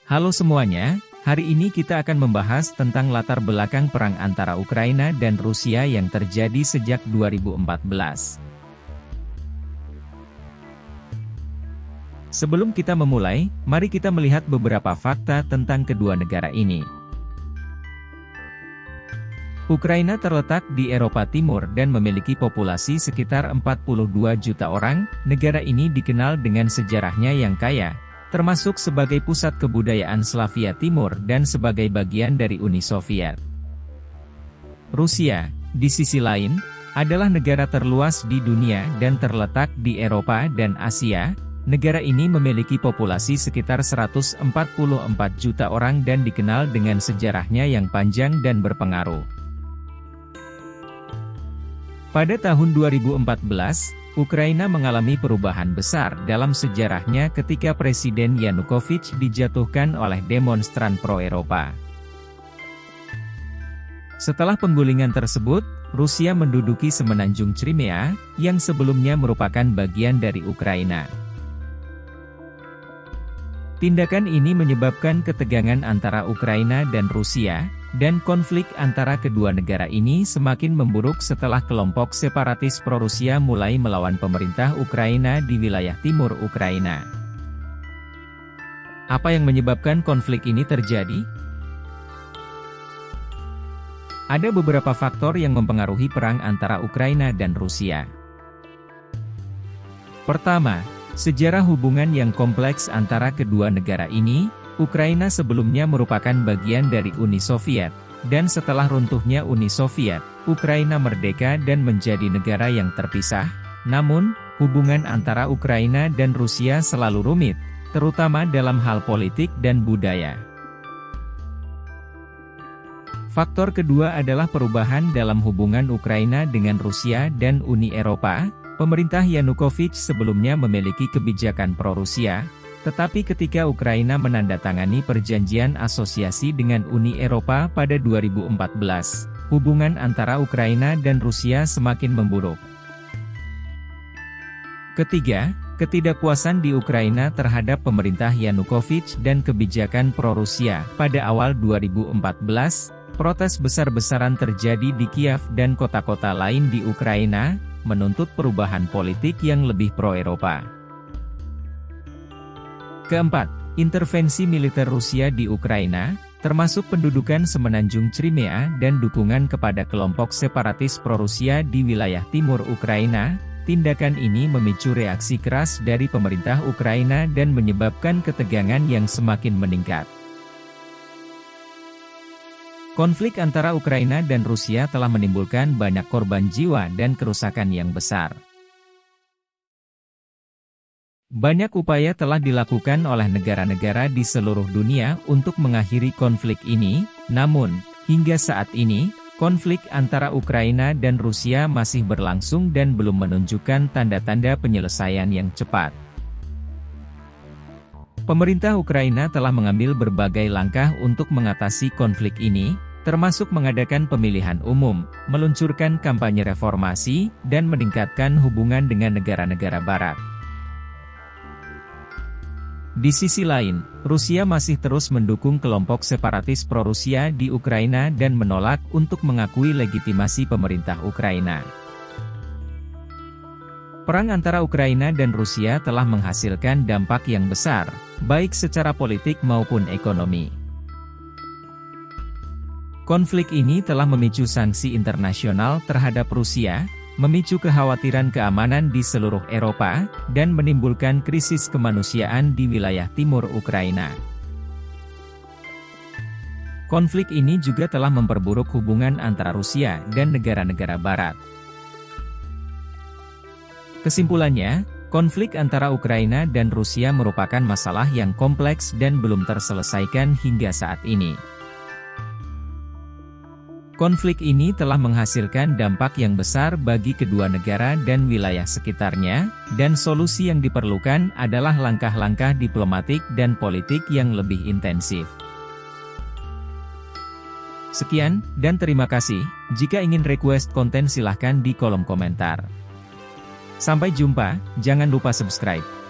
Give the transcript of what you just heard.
Halo semuanya, hari ini kita akan membahas tentang latar belakang perang antara Ukraina dan Rusia yang terjadi sejak 2014. Sebelum kita memulai, mari kita melihat beberapa fakta tentang kedua negara ini. Ukraina terletak di Eropa Timur dan memiliki populasi sekitar 42 juta orang. Negara ini dikenal dengan sejarahnya yang kaya, termasuk sebagai pusat kebudayaan Slavia Timur dan sebagai bagian dari Uni Soviet. Rusia, di sisi lain, adalah negara terluas di dunia dan terletak di Eropa dan Asia. Negara ini memiliki populasi sekitar 144 juta orang dan dikenal dengan sejarahnya yang panjang dan berpengaruh. Pada tahun 2014, Ukraina mengalami perubahan besar dalam sejarahnya ketika Presiden Yanukovych dijatuhkan oleh demonstran pro-Eropa. Setelah penggulingan tersebut, Rusia menduduki semenanjung Crimea, yang sebelumnya merupakan bagian dari Ukraina. Tindakan ini menyebabkan ketegangan antara Ukraina dan Rusia, dan konflik antara kedua negara ini semakin memburuk setelah kelompok separatis pro-Rusia mulai melawan pemerintah Ukraina di wilayah timur Ukraina. Apa yang menyebabkan konflik ini terjadi? Ada beberapa faktor yang mempengaruhi perang antara Ukraina dan Rusia. Pertama, sejarah hubungan yang kompleks antara kedua negara ini. Ukraina sebelumnya merupakan bagian dari Uni Soviet, dan setelah runtuhnya Uni Soviet, Ukraina merdeka dan menjadi negara yang terpisah. Namun, hubungan antara Ukraina dan Rusia selalu rumit, terutama dalam hal politik dan budaya. Faktor kedua adalah perubahan dalam hubungan Ukraina dengan Rusia dan Uni Eropa. Pemerintah Yanukovych sebelumnya memiliki kebijakan pro-Rusia, tetapi ketika Ukraina menandatangani perjanjian asosiasi dengan Uni Eropa pada 2014, hubungan antara Ukraina dan Rusia semakin memburuk. Ketiga, ketidakpuasan di Ukraina terhadap pemerintah Yanukovych dan kebijakan pro-Rusia. Pada awal 2014, protes besar-besaran terjadi di Kiev dan kota-kota lain di Ukraina, menuntut perubahan politik yang lebih pro-Eropa. Keempat, intervensi militer Rusia di Ukraina, termasuk pendudukan semenanjung Crimea dan dukungan kepada kelompok separatis pro-Rusia di wilayah timur Ukraina. Tindakan ini memicu reaksi keras dari pemerintah Ukraina dan menyebabkan ketegangan yang semakin meningkat. Konflik antara Ukraina dan Rusia telah menimbulkan banyak korban jiwa dan kerusakan yang besar. Banyak upaya telah dilakukan oleh negara-negara di seluruh dunia untuk mengakhiri konflik ini, namun, hingga saat ini, konflik antara Ukraina dan Rusia masih berlangsung dan belum menunjukkan tanda-tanda penyelesaian yang cepat. Pemerintah Ukraina telah mengambil berbagai langkah untuk mengatasi konflik ini, termasuk mengadakan pemilihan umum, meluncurkan kampanye reformasi, dan meningkatkan hubungan dengan negara-negara Barat. Di sisi lain, Rusia masih terus mendukung kelompok separatis pro-Rusia di Ukraina dan menolak untuk mengakui legitimasi pemerintah Ukraina. Perang antara Ukraina dan Rusia telah menghasilkan dampak yang besar, baik secara politik maupun ekonomi. Konflik ini telah memicu sanksi internasional terhadap Rusia, memicu kekhawatiran keamanan di seluruh Eropa, dan menimbulkan krisis kemanusiaan di wilayah timur Ukraina. Konflik ini juga telah memperburuk hubungan antara Rusia dan negara-negara Barat. Kesimpulannya, konflik antara Ukraina dan Rusia merupakan masalah yang kompleks dan belum terselesaikan hingga saat ini. Konflik ini telah menghasilkan dampak yang besar bagi kedua negara dan wilayah sekitarnya, dan solusi yang diperlukan adalah langkah-langkah diplomatik dan politik yang lebih intensif. Sekian, dan terima kasih. Jika ingin request konten silahkan di kolom komentar. Sampai jumpa, jangan lupa subscribe.